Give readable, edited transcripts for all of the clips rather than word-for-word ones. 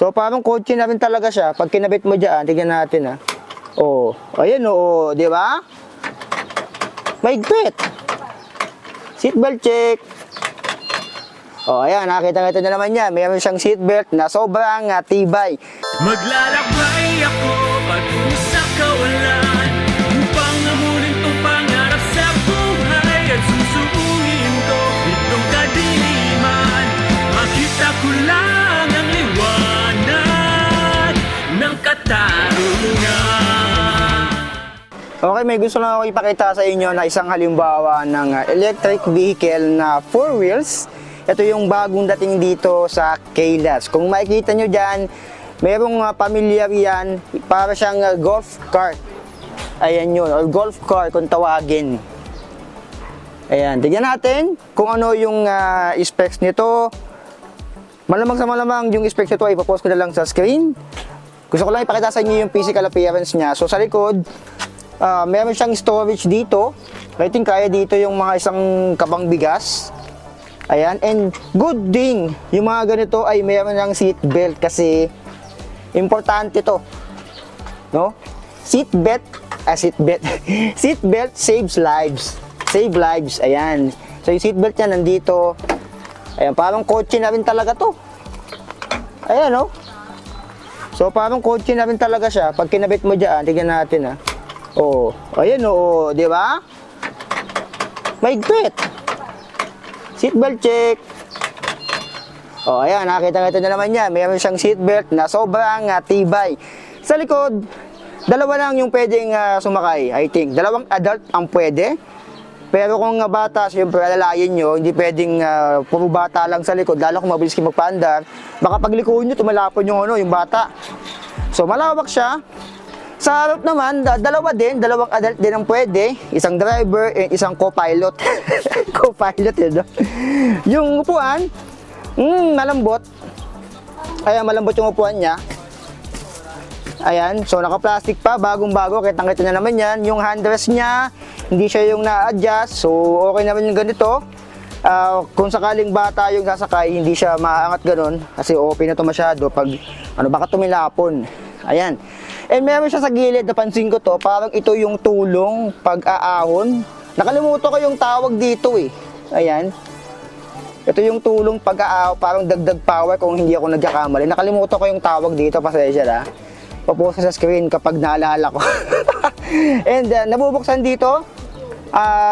So parang kotse na rin talaga siya. Pag kinabit mo dyan, tignan natin ha. Oh, ayan oh, di ba? Mahigpit. Seatbelt check. Oh, ayan, nakita na naman niya. Mayroon siyang seatbelt na sobrang tibay. Maglalakbay ako patungo sa kawalan upang amunin tong pangarap sa buhay at susuungin ko itong kadiliman. Makita ko lang ang liwanag ng katarungan. Okay, may gusto lang ako ipakita sa inyo na isang halimbawa ng electric vehicle na 4 wheels. Ito yung bagong dating dito sa Kaylas. Kung makikita nyo dyan, merong pamilyar yan, para siyang golf cart. Ayan yun, or golf car kung tawagin. Ayan, tignan natin kung ano yung specs nito. Malamang sa malamang yung specs nito ay ipapost ko na lang sa screen. Gusto ko lang ipakita sa inyo yung physical appearance niya. So sa likod, meron siyang storage dito. I think kaya dito yung mga isang kabang bigas. Ayan, and good thing, yung mga ganito ay meron ng seat belt kasi importante to, no? Seat belt saves lives. Save lives, ayan. So yung seat belt niya nandito. Ayan, parang kotse na rin talaga to. Ayan, no? So parang kotse na rin talaga siya. Pag kinabit mo dyan, tignan natin ha. Oh, ayan oh, di ba? Mahigpit. Seatbelt check. Oh, ayan, nakita na naman niya. Mayroon siyang seatbelt na sobrang tibay. Sa likod, dalawa lang yung pwedeng sumakay, I think. Dalawang adult ang pwede. Pero kung bata, siyempre alalayan nyo, hindi pwedeng puro bata lang sa likod, lalo kung mabilis kayo magpaandar. Baka paglikuhin nyo, tumalapon yung bata. So, malawak siya. Sa harap naman, dalawang adult din ang pwede. Isang driver and isang co-pilot. Co-pilot yun, no? Yung upuan, malambot. Ayan, malambot yung upuan niya. Ayan, so naka-plastic pa, bagong-bago. Kitang-kita na naman yan. Yung handrest niya, hindi siya yung na-adjust. So, okay naman yung ganito. Kung sakaling bata yung sasakay, hindi siya maangat ganun. Kasi open na to masyado. Pag, baka tumilapon. Ayan. And meron siya sa gilid, napansin ko to, parang ito yung tulong pag-aahon. Nakalimutan ko yung tawag dito eh. Ayan. Ito yung tulong pag-aahon, parang dagdag power kung hindi ako nagkakamali. Nakalimutan ko yung tawag dito, pasensya na. Papost sa screen kapag naalala ko. And nabubuksan dito,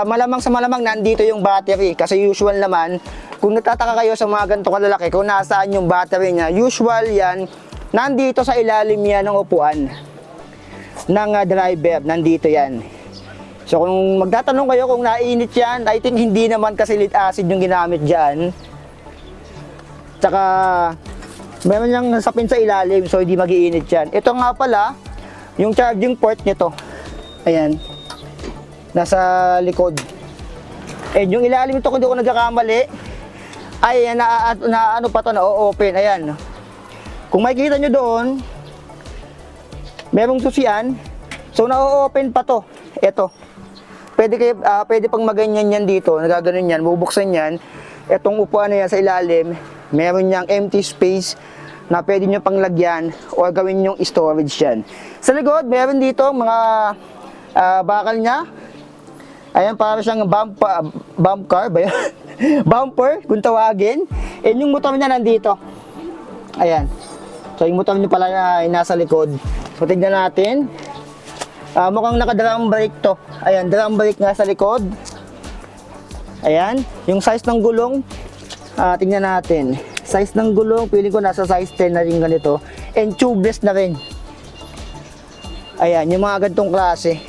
malamang sa malamang nandito yung battery. Kasi usual naman, kung natataka kayo sa mga ganito kalalaki, kung nasaan yung battery niya, usual yan, nandito sa ilalim yan ng upuan ng driver, nandito yan. So kung magtatanong kayo kung naiinit yan, I think hindi naman kasi lead acid yung ginamit dyan. Tsaka meron niyang sapin sa ilalim, so hindi mag-iinit yan. Ito nga pala yung charging port nito. Ayan, nasa likod. And yung ilalim ito, kung di ko nagkakamali, ay na ano pa to, na-open. Ayan, kung makikita nyo doon, merong susian. So, na-open pa to. Ito. Pwede pang maganyan yan dito. Nagaganon yan. Bubuksan yan. Itong upuan na yan sa ilalim, meron niyang empty space na pwede nyo pang lagyan o gawin nyong storage yan. Sa likod, meron dito mga bakal niya. Ayan, para siyang bump car ba yun? Bumper, kung tawagin. And yung motor niya nandito. Ayan. So, yung motor niya pala ay nasa likod. So, tignan natin. Mukhang naka-drum brake to. Ayan, drum brake nga sa likod. Ayan. Yung size ng gulong, tignan natin. Size ng gulong, feeling ko nasa size 10 na rin ganito. And tubeless na rin. Ayan, yung mga ganitong klase.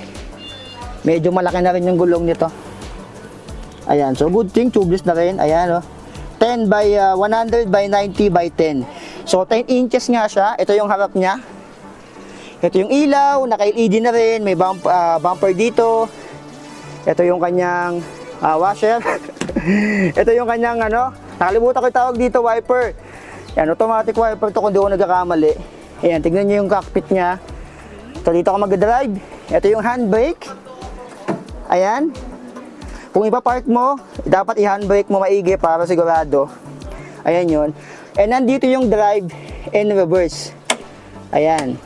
Medyo malaki na rin yung gulong nito. Ayan, so good thing, tubeless na rin. Ayan, oh. 10 by 100 by 90 by 10. So 10 inches nga siya. Ito yung harap niya. Ito yung ilaw, naka-LED na rin, may bumper dito. Ito yung kanyang washer. Ito yung kanyang nakalimutan ko yung tawag dito, wiper. Yan, automatic wiper to kung di ko nagkakamali. Ayan, tignan nyo yung cockpit niya. So dito ako mag-drive. Ito yung handbrake. Ayan. Kung ipapark mo, dapat i-handbrake mo maigi para sigurado. Ayan yun. And nandito yung drive. and reverse. Ayan.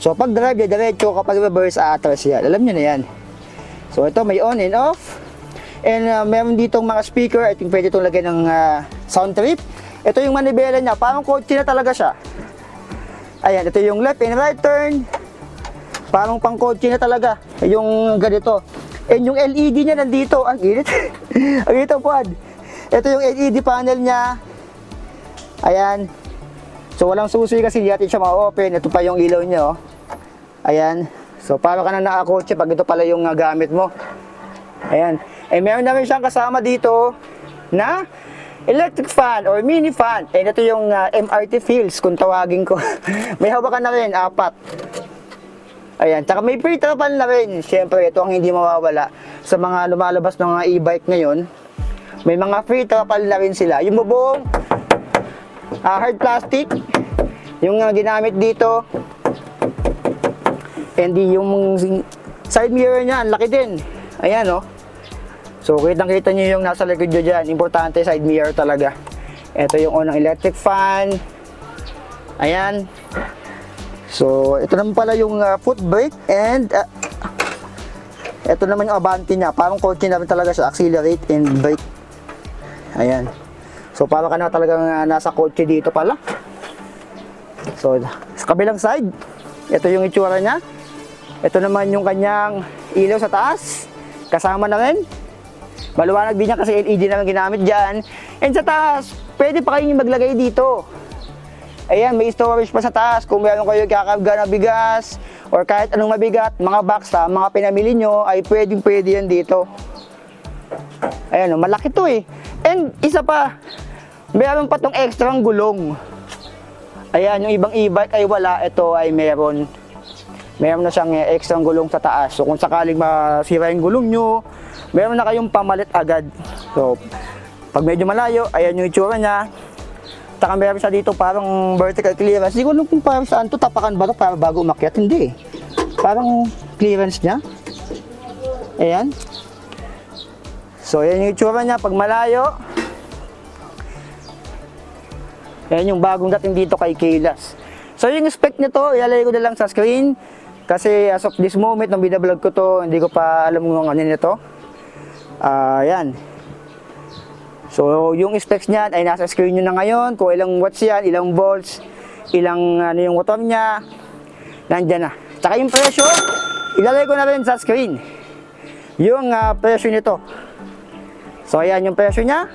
So, pag drive, diretso. Kapag reverse, aatras yan. Alam nyo na yan. So, ito may on and off. And meron ditong mga speaker. I think pwede itong lagyan ng sound trip. Ito yung manibela niya. Parang kotse na talaga siya. Ayan, ito yung left and right turn. Parang pang kotse na talaga. Yung ganito. And yung LED niya nandito. Ang init. Ang init ang puwad. Ito yung LED panel niya. Ayan. So, walang susi kasi hindi natin siya ma-open. Ito pa yung ilaw niya, oh. Ayan. So, para ka na nakakotse pag ito pala yung gamit mo. Ayan. Eh, meron na rin siyang kasama dito na electric fan or mini fan. And ito yung MRT Fields kung tawagin ko. May hawakan na rin, 4. Ayan. Tsaka may free trapal na rin. Siyempre, ito ang hindi mawawala sa mga lumalabas ng mga e-bike ngayon. May mga free trapal na rin sila. Yung bubong, hard plastic, yung ginamit dito. And yung side mirror niya, ang laki din. Ayan, oh. So, kitang-kita nyo yung nasa likod nyo dyan. Importante, side mirror talaga. Ito yung unang electric fan. Ayan. So, ito naman pala yung foot brake. And, ito naman yung abante niya. Parang kotse na rin talaga siya. Accelerate and brake. Ayan. So, parang ka na talagang nasa kotse dito pala. So, sa kabilang side, ito yung itsura niya. Ito naman yung kanyang ilaw sa taas. Kasama na rin. Maluwanag din niya kasi LED naman ginamit dyan. And sa taas, pwede pa kayong maglagay dito. Ayan, may storage pa sa taas. Kung meron kayo kakarga na bigas or kahit anong mabigat, mga box mga pinamili nyo, ay pwede yan dito. Ayan, malaki to eh. And isa pa, meron pa tong extrang gulong. Ayan, yung ibang e-bike ay wala. Ito ay meron. Meron na siyang extrang gulong sa taas. So kung sakaling masira yung gulong nyo, meron na kayong pamalit agad. So, pag medyo malayo, ayan yung itsura niya. Taka meron siya dito parang vertical clearance. Hindi ko alam kung parang saan to, tapakan ba to para bago umakyat? Hindi eh. Parang clearance niya. Ayan. So, ayan yung itsura niya pag malayo. Ayan yung bagong dating dito kay Kaylas. So, yung spec nito, ilalagay ko na lang sa screen. Kasi as of this moment, nung binablog ko to, hindi ko pa alam kung ano nito. Ayan. So, yung specs niyan ay nasa screen nyo na ngayon. Kung ilang watts yan, ilang volts, ilang ano yung motor niya, nandyan na. Tsaka yung presyo, ilalagay ko na rin sa screen. Yung presyo nito. So, ayan yung presyo niya.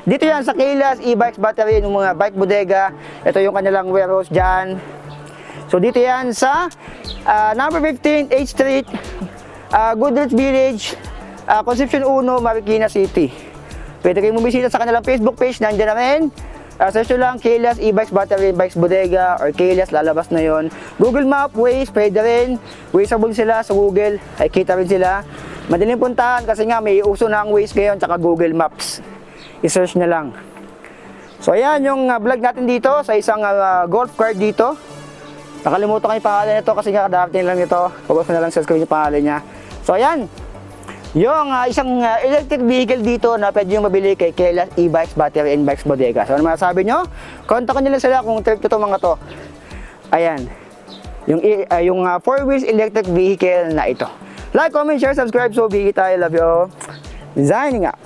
Dito yan sa Kaylas e-bikes battery ng mga bike bodega. Ito yung kanilang warehouse dyan. So, dito yan sa number 15 H Street, Goodrich Village, Concepcion 1, Marikina City. Pwede kayong bumisita sa kanilang Facebook page, nandiyan na rin. Search nyo lang Kaylas e-bikes battery bikes bodega or Kaylas, lalabas na yon. Google Map, Waze, pwede rin. Wazeable sila sa Google, ay kita rin sila. Madaling puntahan kasi nga may uso na ang Waze ngayon tsaka Google Maps. I-search na lang. So ayan yung vlog natin dito sa isang golf cart dito. Nakalimutan ko yung pangalan nito kasi nga darating lang ito. Pagod ko na lang sa screen yung pangalan niya. So ayan, yung isang electric vehicle dito na pwede nyo mabili kay Kaylas e-bikes battery and bikes bodega. So ano masasabi nyo? Kontakin nyo lang sila kung trip to mga to. Ayan, yung 4 wheels electric vehicle na ito. Like, comment, share, subscribe. So bigit tayo. Love you all. Designing up.